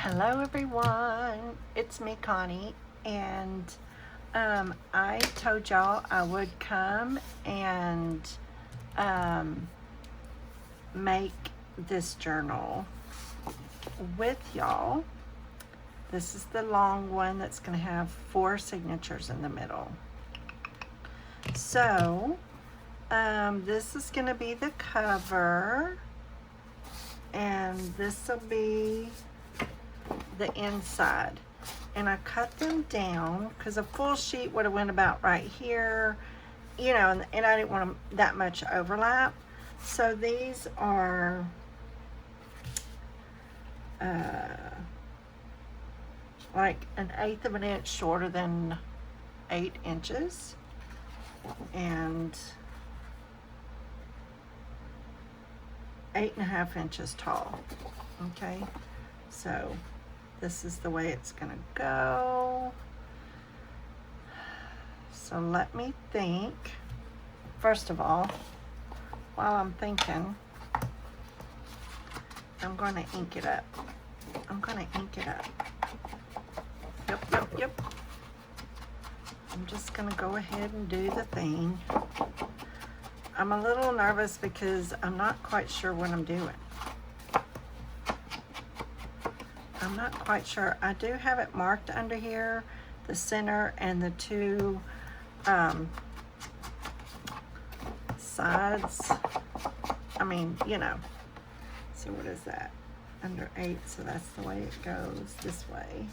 Hello everyone, it's me Connie, and I told y'all I would come and make this journal with y'all. This is the long one that's going to have 4 signatures in the middle. So this is going to be the cover, and this will be the inside. And I cut them down because a full sheet would have went about right here, you know, and I didn't want that much overlap. So these are like 1/8 of an inch shorter than 8 inches, and 8.5 inches tall. Okay, so this is the way it's gonna go. So let me think. First of all, while I'm thinking, I'm gonna ink it up. Yep. I'm just gonna go ahead and do the thing. I'm a little nervous because I'm not quite sure what I'm doing. I'm not quite sure. I do have it marked under here, the center and the 2 sides. I mean, you know. So what is that? Under 8, so that's the way it goes, this way.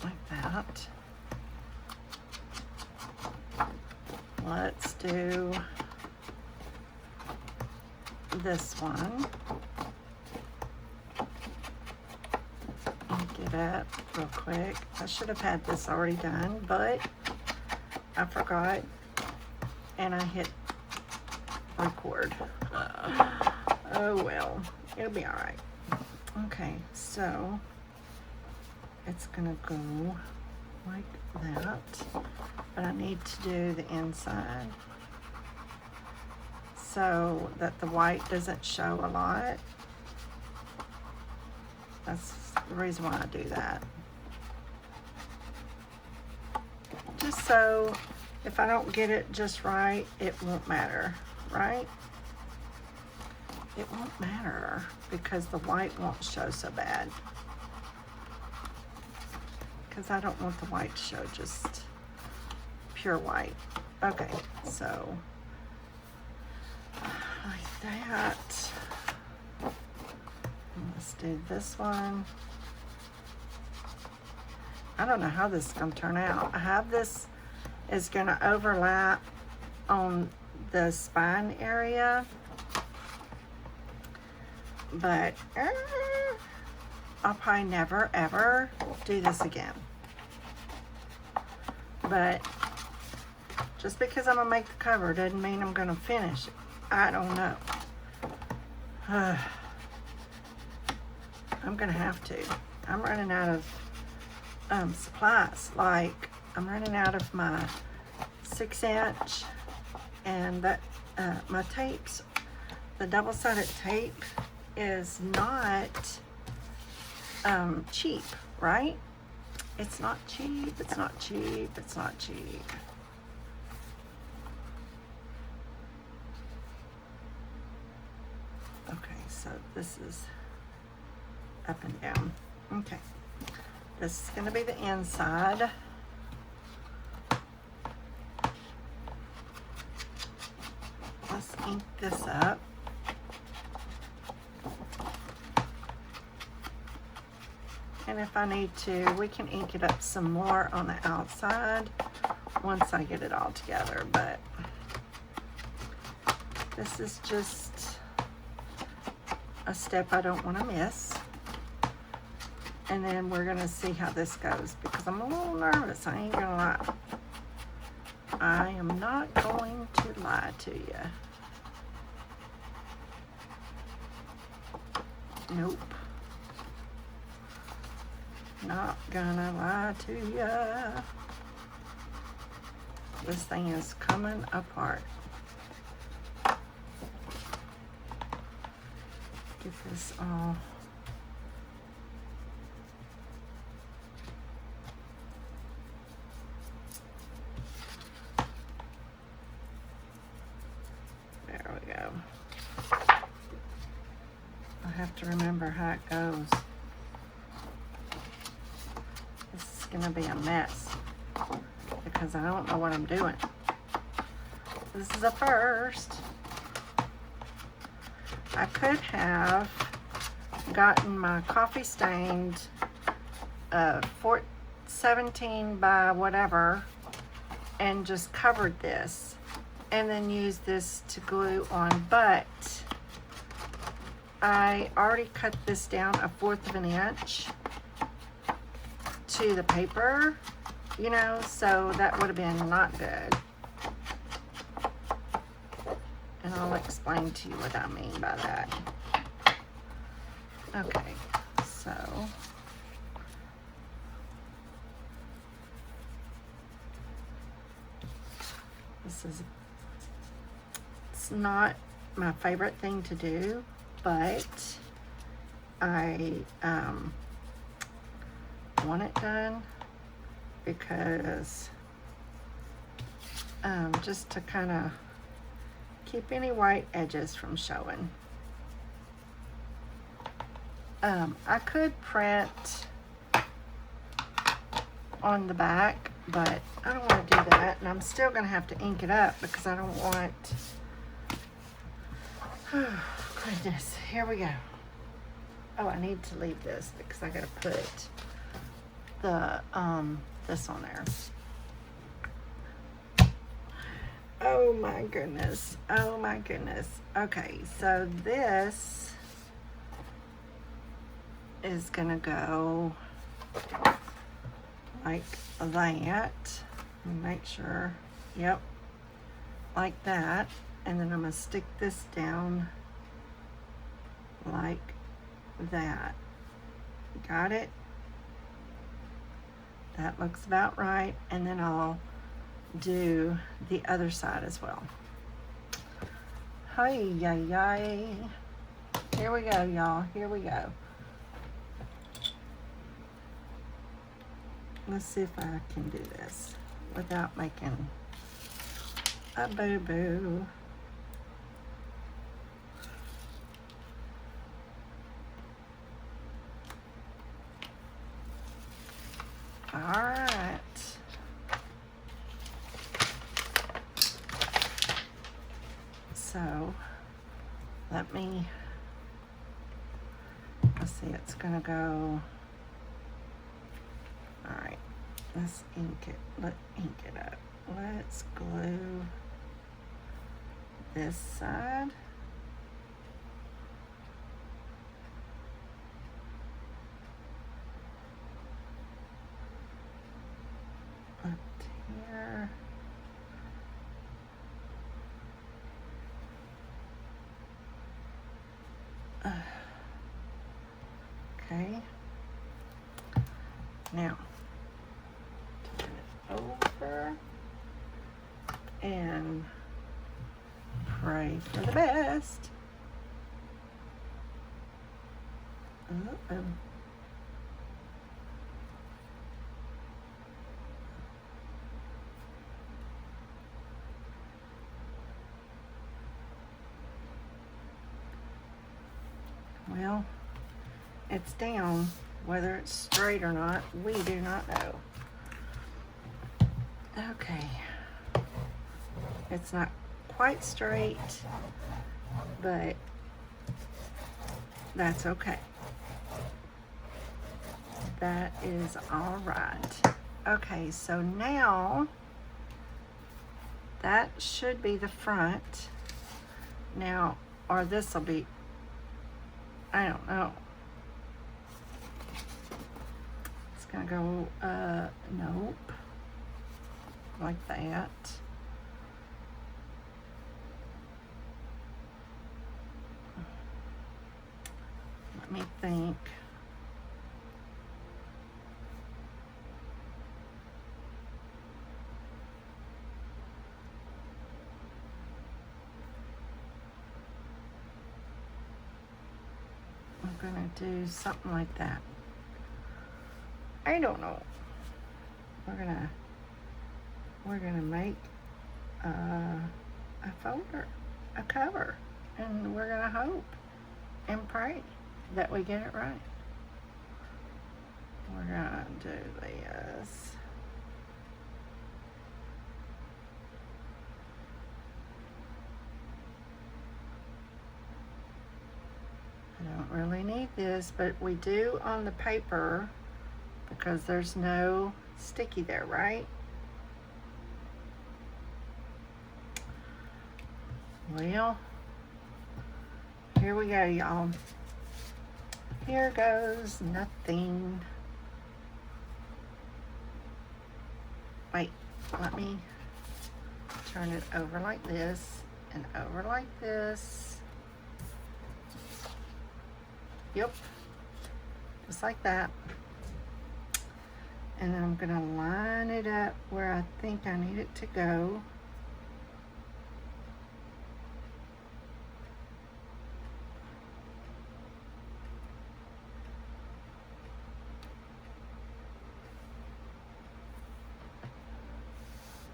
Like that. Let's do this one. Ink it up real quick. I should have had this already done, but I forgot and I hit record. Oh well, it'll be all right. Okay, so it's gonna go like that, but I need to do the inside so that the white doesn't show a lot. That's the reason why I do that. Just so if I don't get it just right, it won't matter, right? It won't matter because the white won't show so bad. Because I don't want the white to show just pure white. Okay, so like that. And let's do this one. I don't know how this is going to turn out. I have this is going to overlap on the spine area, but I'll probably never ever do this again. But just because I'm gonna make the cover doesn't mean I'm gonna finish it. I don't know. I'm gonna have to. I'm running out of supplies. Like, I'm running out of my 6-inch, and that my tapes, the double-sided tape is not cheap, right? It's not cheap. Okay, so this is up and down. Okay, this is gonna be the inside. Let's ink this up. And if I need to, we can ink it up some more on the outside once I get it all together. But this is just a step I don't want to miss. And then we're going to see how this goes because I'm a little nervous. I ain't going to lie. I am not going to lie to you. Nope. Not gonna lie to ya. This thing is coming apart. get this all. There we go. I have to remember how it goes. This is gonna be a mess because I don't know what I'm doing. This is a first. I could have gotten my coffee stained 17 by whatever and just covered this and then used this to glue on, but I already cut this down 1/4 of an inch to the paper, you know, so that would have been not good. And I'll explain to you what I mean by that. Okay, so it's not my favorite thing to do, but I want it done because just to kind of keep any white edges from showing. I could print on the back, but I don't want to do that, and I'm still going to have to ink it up because I don't want, oh goodness, here we go. Oh, I need to leave this because I got to put the this on there. Oh my goodness. Oh my goodness. Okay, so this is gonna go like that. Make sure, yep, like that. And then I'm gonna stick this down like that. Got it? That looks about right. And then I'll do the other side as well. Hi, yay, yay. Here we go, y'all. Here we go. Let's see if I can do this without making a boo-boo. All right. So let's see, it's gonna go, all right, let's ink it, let's ink it up. Let's glue this side. Up here. Okay. Now, turn it over and pray for the best. Uh-oh. Well, it's down. Whether it's straight or not, we do not know. Okay. It's not quite straight, but that's okay. That is all right. Okay, so now that should be the front. Now, or this will be, I don't know. It's gonna go, nope, like that. Let me think. I'm gonna do something like that. I don't know. We're gonna make a folder, a cover, and we're gonna hope and pray that we get it right. We're gonna do this. I don't really need this, but we do on the paper because there's no sticky there, right? Well, here we go, y'all. Here goes nothing. Wait, let me turn it over like this and over like this. Yep, just like that. And then I'm gonna line it up where I think I need it to go.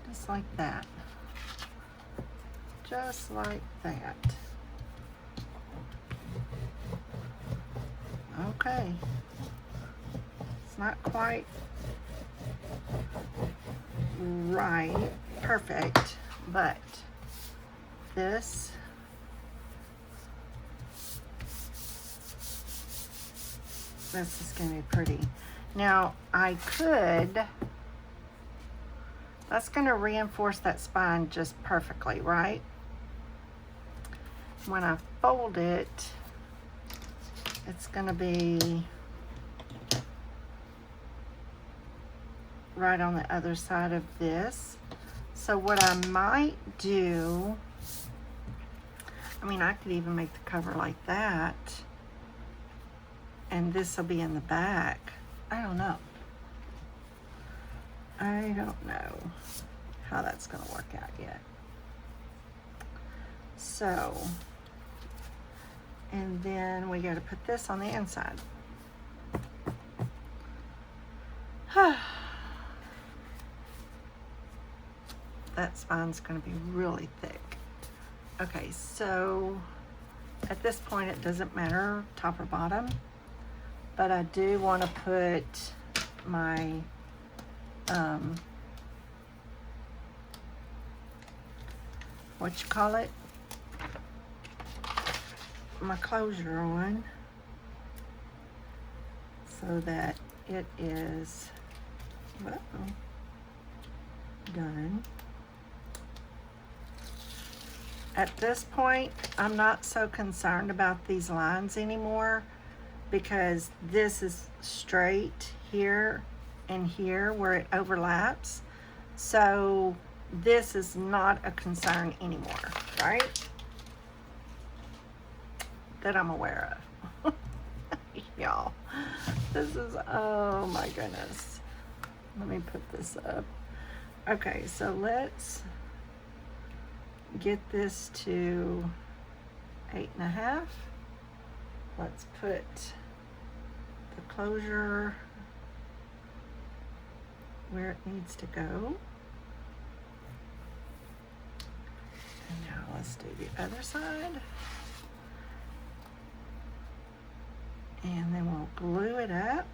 Just like that. Just like that. Okay. It's not quite right, perfect, but this is going to be pretty. Now I could, that's going to reinforce that spine just perfectly, right? When I fold it, it's going to be right on the other side of this. So what I might do, I mean, I could even make the cover like that, and this will be in the back. I don't know. I don't know how that's going to work out yet. So, and then we got to put this on the inside. That spine's going to be really thick. Okay, so at this point it doesn't matter top or bottom, but I do want to put my what you call it, my closure on, so that it is done. At this point, I'm not so concerned about these lines anymore because this is straight here and here where it overlaps. So this is not a concern anymore, right? That I'm aware of. Y'all, this is, oh my goodness. Let me put this up. Okay, so let's get this to 8.5. Let's put the closure where it needs to go. And now let's do the other side. And then we'll glue it up.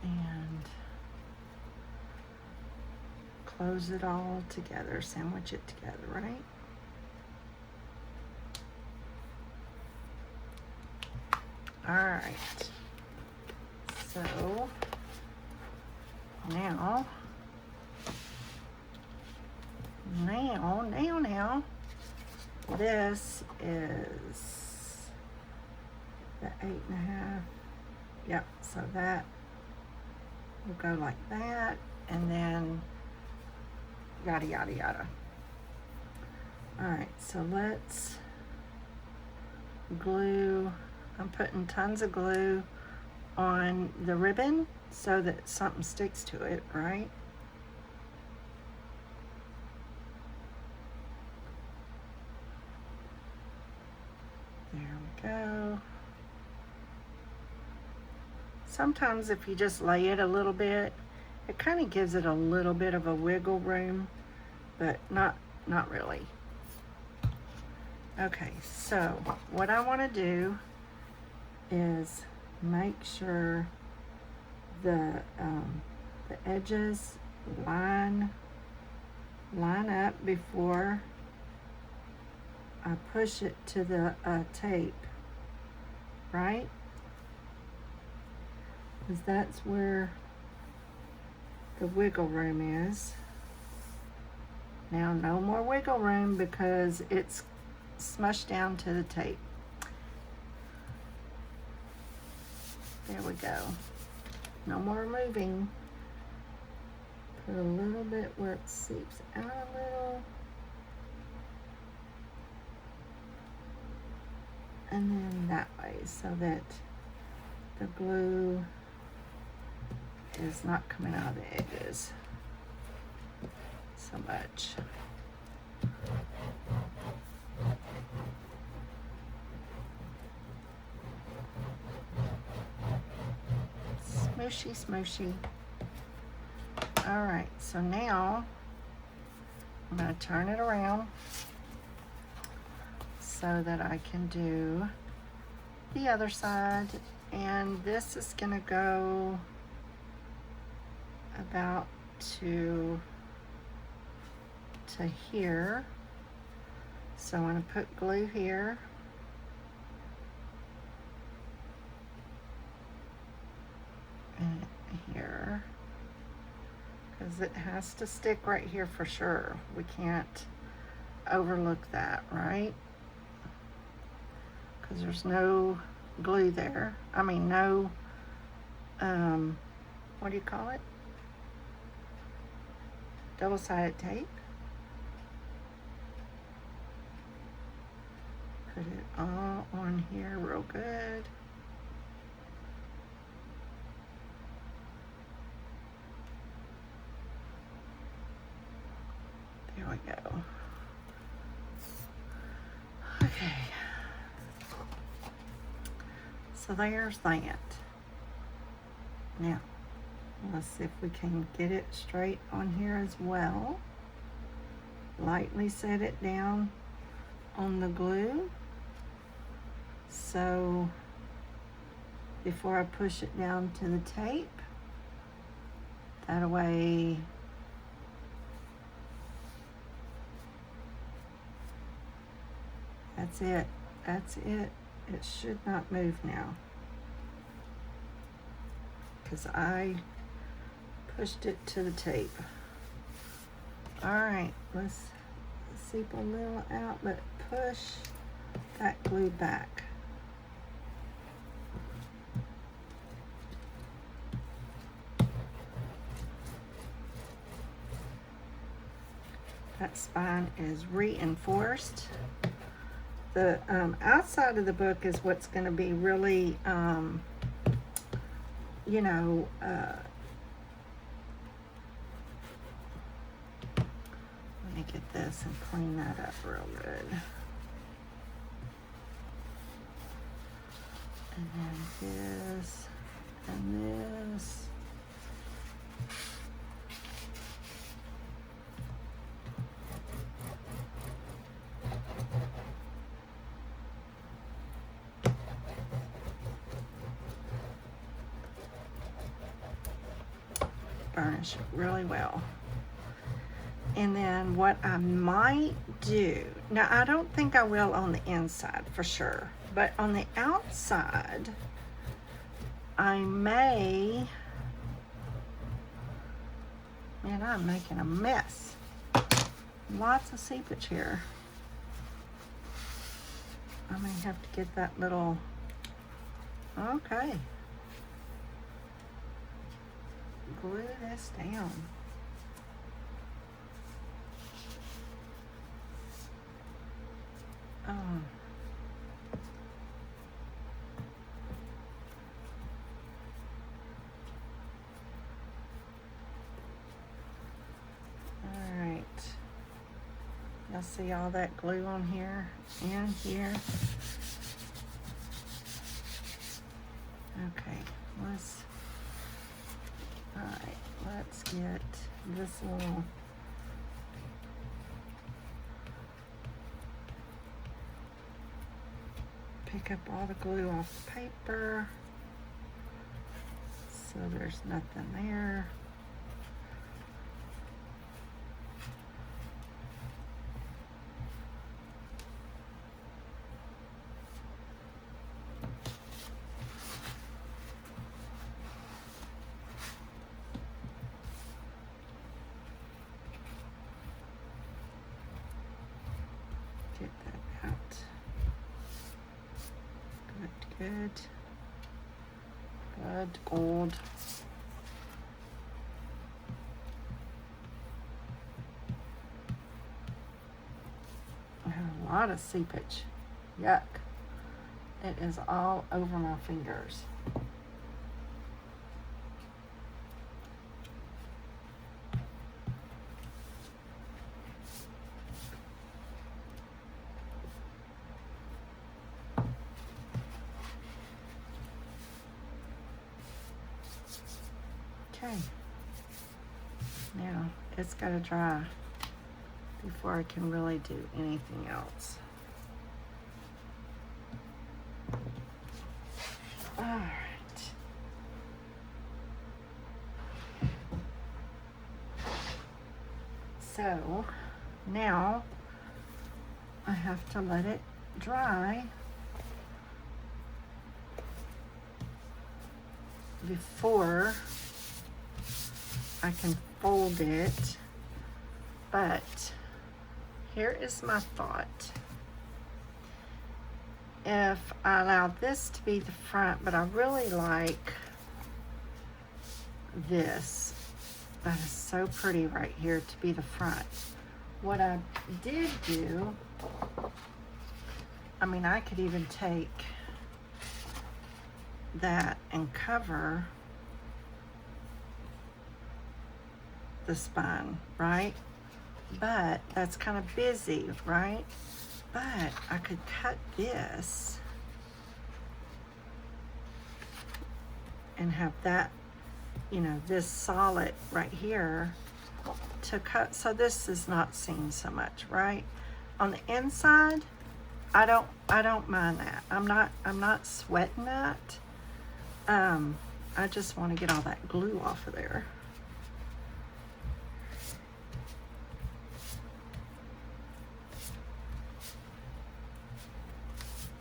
And close it all together, sandwich it together, right? All right. So now, this is the 8.5. Yep, so that will go like that, and then yada, yada, yada. All right, so let's glue. I'm putting tons of glue on the ribbon so that something sticks to it, right? sometimes if you just lay it a little bit, it kind of gives it a little bit of a wiggle room, but not really. Okay, so what I want to do is make sure the edges line up before I push it to the tape, right? Because that's where the wiggle room is. Now no more wiggle room because it's smushed down to the tape. There we go. No more moving. Put a little bit where it seeps out a little. And then that way so that the glue is not coming out of the edges so much. Smooshy, smooshy. All right, so now I'm going to turn it around so that I can do the other side, and this is going to go about to here. So I'm going to put glue here. And here, because it has to stick right here for sure. We can't overlook that, right? Because there's no glue there. I mean, no, what do you call it? Double-sided tape. Put it all on here real good. There we go. Okay. So there's that. Now, let's see if we can get it straight on here as well. Lightly set it down on the glue. So before I push it down to the tape, that way that's it. That's it. It should not move now because I pushed it to the tape. All right, let's seep a little out, but push that glue back. That spine is reinforced. The outside of the book is what's going to be really, you know, let me get this and clean that up real good. And then this and this. Burnish it really well. And then what I might do, now I don't think I will on the inside for sure, but on the outside, I may, man, I'm making a mess. Lots of seepage here. I may have to get that little, okay. Glue this down. All right. You'll see all that glue on here and here. Okay, let's let's get this little pick up all the glue off the paper so there's nothing there. Get that out. Good. Good gold. I have a lot of seepage. Yuck. It is all over my fingers. Okay, now it's got to dry before I can really do anything else. All right. So now I have to let it dry before I can fold it, but here is my thought. If I allow this to be the front, but I really like this, that is so pretty right here to be the front. What I did do, I mean, I could even take that and cover the spine, right? But that's kind of busy, right? But I could cut this and have that, you know, this solid right here to cut, so this is not seen so much, right? On the inside, I don't mind that. I'm not sweating that. I just want to get all that glue off of there.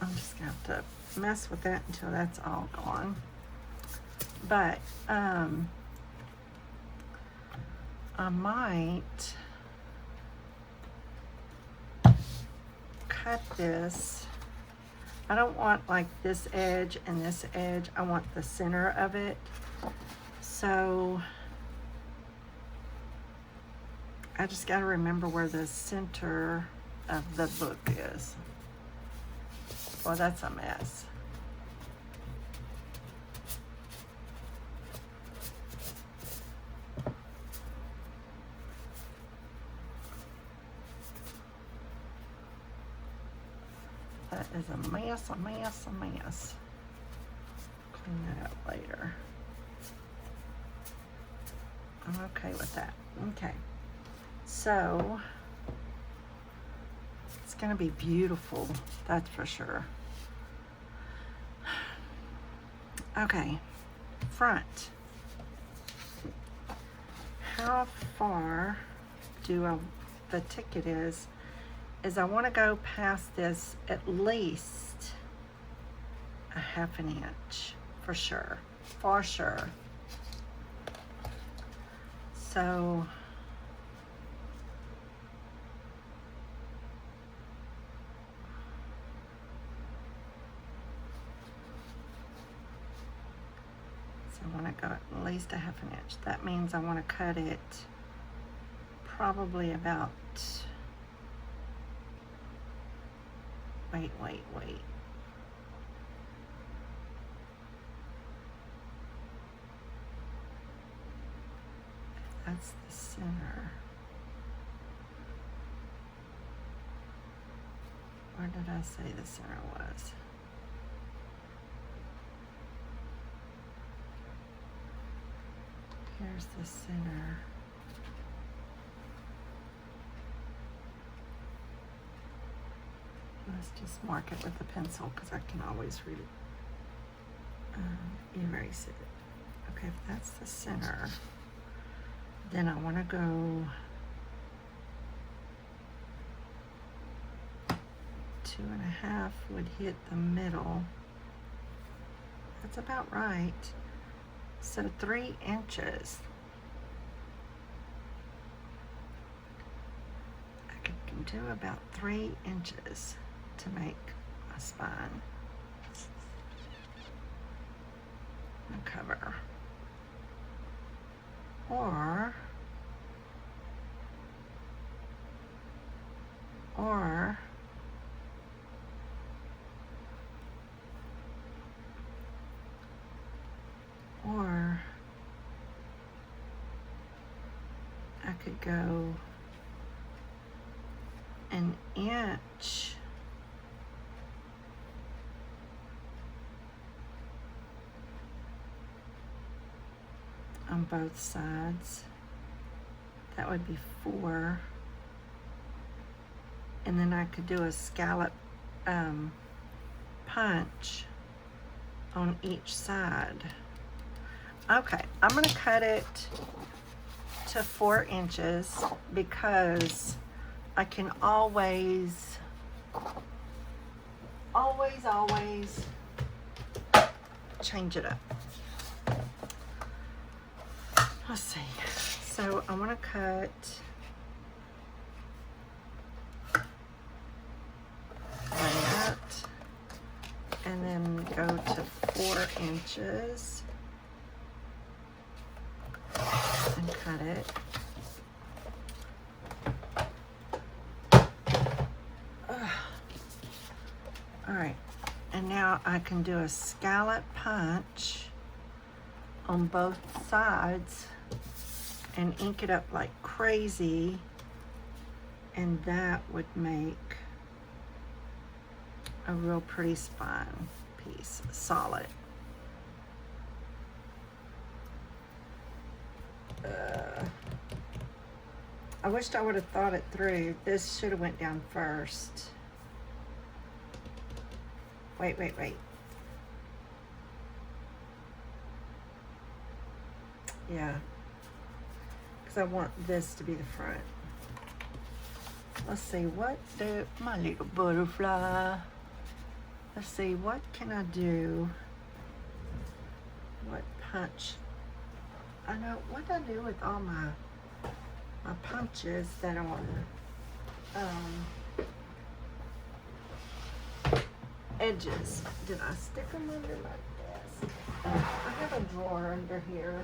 I'm just gonna have to mess with that until that's all gone. But I might cut this. I don't want like this edge and this edge. I want the center of it. So I just got to remember where the center of the book is. Well, that's a mess. That is a mess, a mess, a mess. Clean that up later. I'm okay with that. Okay. So it's gonna be beautiful, that's for sure. Okay, front. How far do the ticket is I want to go past this at least a ½ inch for sure, for sure. So I want to go at least a ½ inch. That means I want to cut it probably about, wait. That's the center. Where did I say the center was? Here's the center. Let's just mark it with a pencil because I can always erase it. Okay, if that's the center, then I want to go 2.5 would hit the middle. That's about right. So 3 inches. I can do about 3 inches to make a spine. And cover. Or I could go an inch on both sides. That would be 4. And then I could do a scallop punch on each side. Okay, I'm gonna cut it to 4 inches because I can always change it up. Let's see. So I want to cut that and then go to 4 inches and cut it. All right, and now I can do a scallop punch on both sides and ink it up like crazy, and that would make a real pretty spine piece, solid. I wished I would have thought it through. This should have went down first. Wait. Yeah, because I want this to be the front. Let's see, my little butterfly. Let's see, what can I do? What punch? I know, what do I do with all my punches that are edges? Did I stick them under my desk? I have a drawer under here.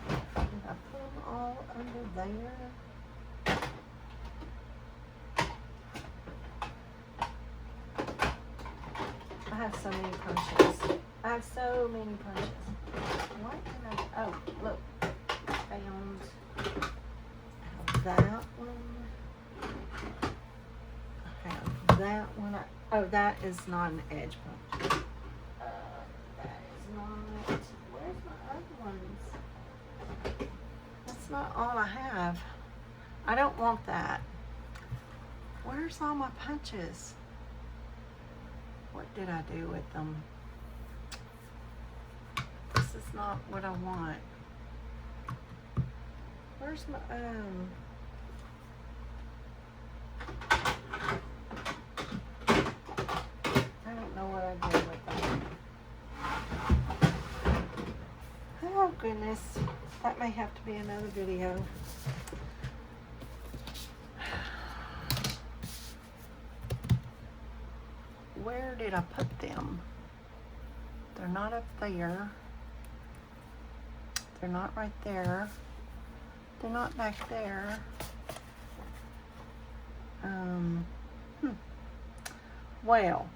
Did I put them all under there? I have so many punches. What can I, oh, look, found that one. I have that one. Oh, that is not an edge punch. That is not, where's my other ones? That's not all I have. I don't want that. Where's all my punches? What did I do with them? This is not what I want. Where's my, I don't know what I did with them. Oh goodness, that may have to be another video. Where did I put them? They're not up there. They're not right there. They're not back there. Well.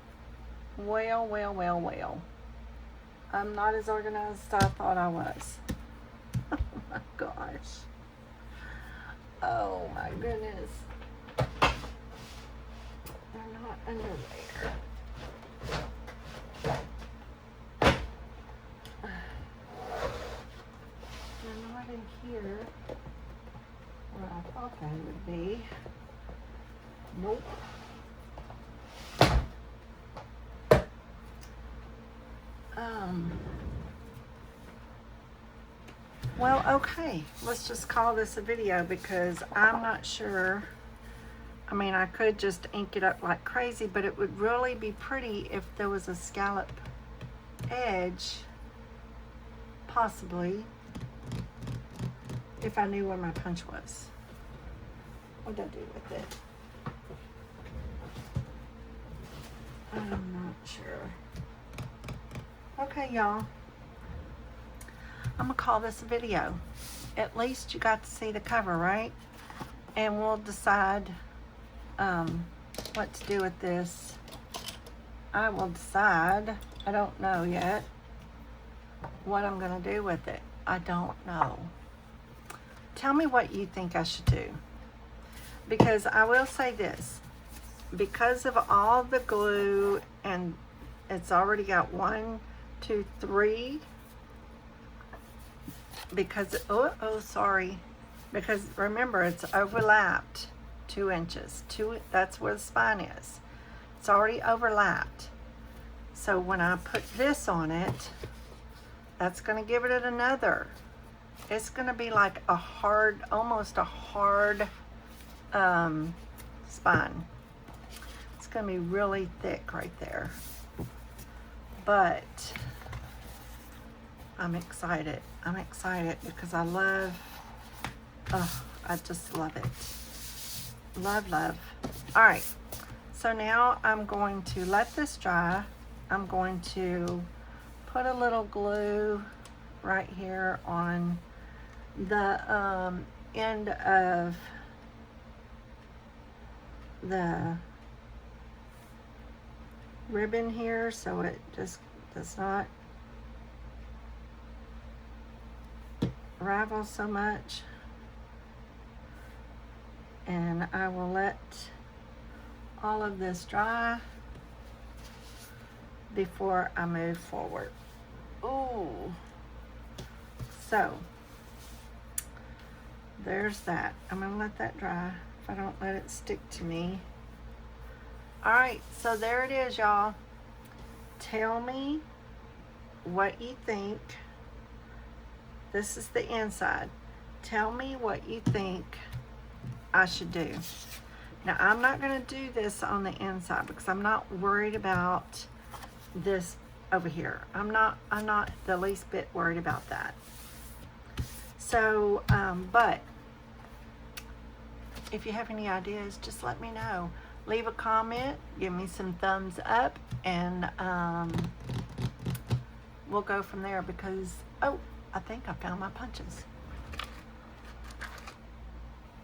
I'm not as organized as I thought I was. Oh my gosh. Oh my goodness. They're not under there. They're not here where I thought they would be. Nope. Well, okay, let's just call this a video because I'm not sure. I mean, I could just ink it up like crazy, but it would really be pretty if there was a scallop edge, possibly, if I knew where my punch was. What did I do with it? I'm not sure. Okay, y'all. I'm gonna call this a video. At least you got to see the cover, right? And we'll decide what to do with this. I will decide. I don't know yet what I'm gonna do with it. I don't know. Tell me what you think I should do. Because I will say this, because of all the glue, and it's already got 1, 2, 3, because, sorry, because remember, it's overlapped 2 inches. That's where the spine is. It's already overlapped. So when I put this on it, that's gonna give it another. It's gonna be like a hard, almost a hard spine. It's gonna be really thick right there. But I'm excited. I'm excited because I love, I just love it. Love, love. All right, so now I'm going to let this dry. I'm going to put a little glue right here on the end of the ribbon here so it just does not ravel so much, and I will let all of this dry before I move forward. Ooh, so there's that. I'm gonna let that dry if I don't let it stick to me. All right, so there it is, y'all. Tell me what you think. This is the inside. Tell me what you think I should do. Now, I'm not gonna do this on the inside because I'm not worried about this over here. I'm not the least bit worried about that. So, but if you have any ideas, just let me know. Leave a comment, give me some thumbs up, and we'll go from there because, oh, I think I found my punches.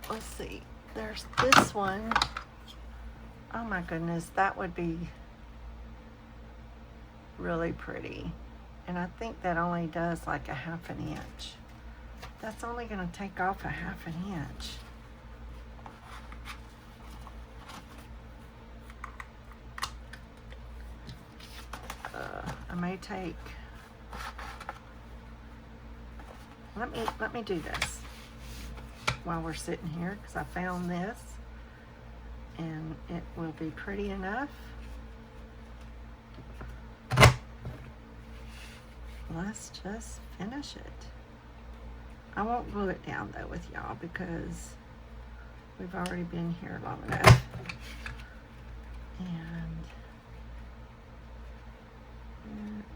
Let's see, there's this one. Oh my goodness, that would be really pretty. And I think that only does like a 1/2 inch. That's only gonna take off a 1/2 inch. I may take, let me do this while we're sitting here because I found this and it will be pretty enough. Let's just finish it. I won't glue it down though with y'all because we've already been here long enough. And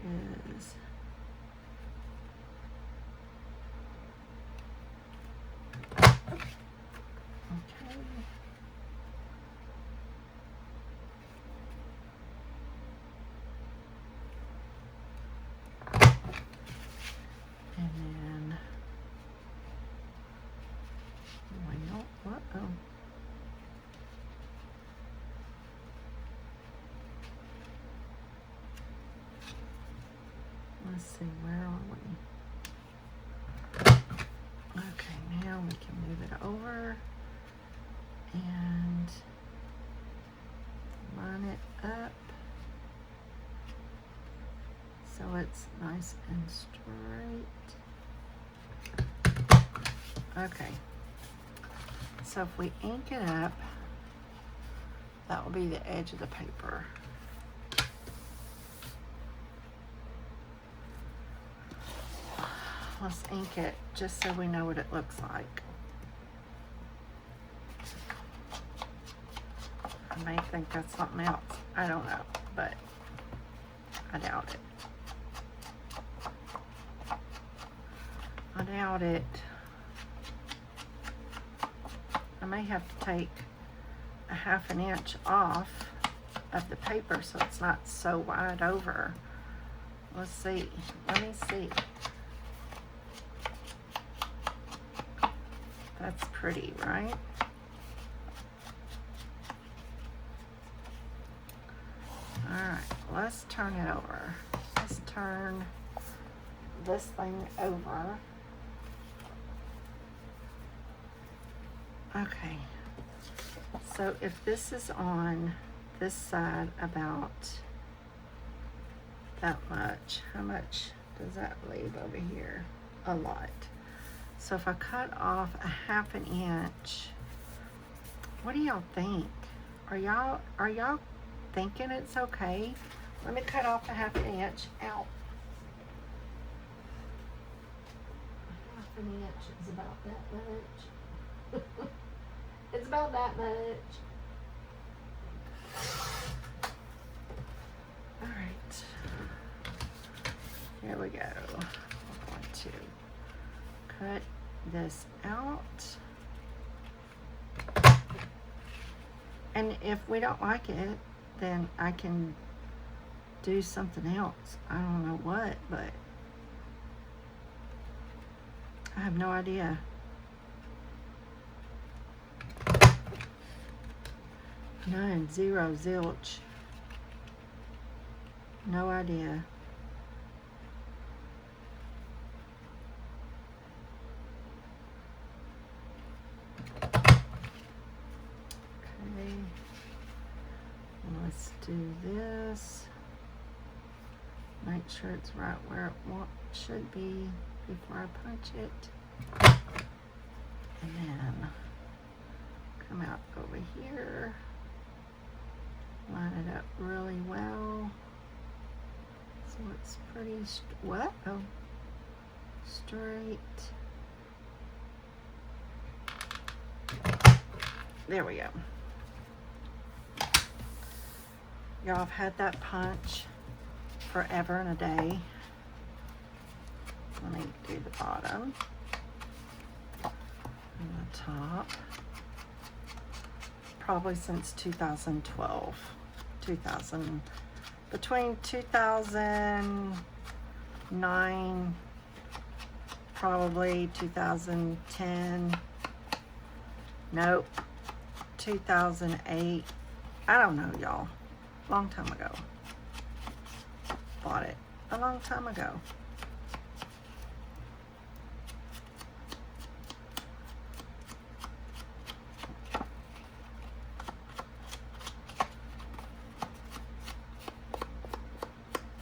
there is okay. And then let's see, where are we? Okay, now we can move it over and line it up so it's nice and straight. Okay. So if we ink it up, that will be the edge of the paper. Let's ink it just so we know what it looks like. I may think that's something else. I don't know, but I doubt it. I doubt it. I may have to take a 1/2 inch off of the paper so it's not so wide over. Let's see. Let me see. That's pretty, right? Alright, let's turn it over. Let's turn this thing over. Okay, so if this is on this side about that much, how much does that leave over here? A lot. So if I cut off a 1/2 inch, what do y'all think? Are y'all thinking it's okay? Let me cut off a 1/2 inch. Ow. 1/2 inch is about that much. It's about that much. All right. Here we go. I'm going to cut this out. And if we don't like it, then I can do something else. I don't know what, but I have no idea. None, zero, zilch. No idea. Okay. Let's do this. Make sure it's right where it should be before I punch it. And then come out over here. Line it up really well. So it's pretty, straight. There we go. Y'all have had that punch forever and a day. Let me do the bottom and the top. Probably since 2012. Between 2009, probably 2010. Nope. 2008. I don't know, y'all. Long time ago. Bought it a long time ago.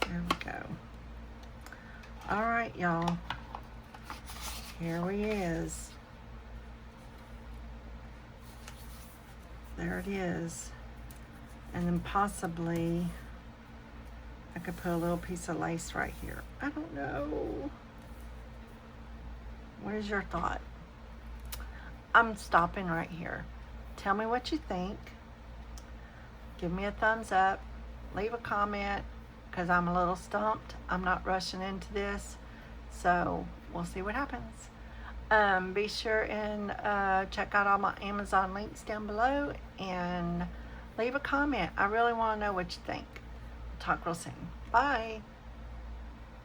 There we go. All right, y'all. Here he is. There it is. And then possibly I could put a little piece of lace right here. I don't know. What is your thought? I'm stopping right here. Tell me what you think. Give me a thumbs up. Leave a comment, because I'm a little stumped. I'm not rushing into this. So we'll see what happens. Be sure and check out all my Amazon links down below and leave a comment. I really want to know what you think. Talk real soon. Bye.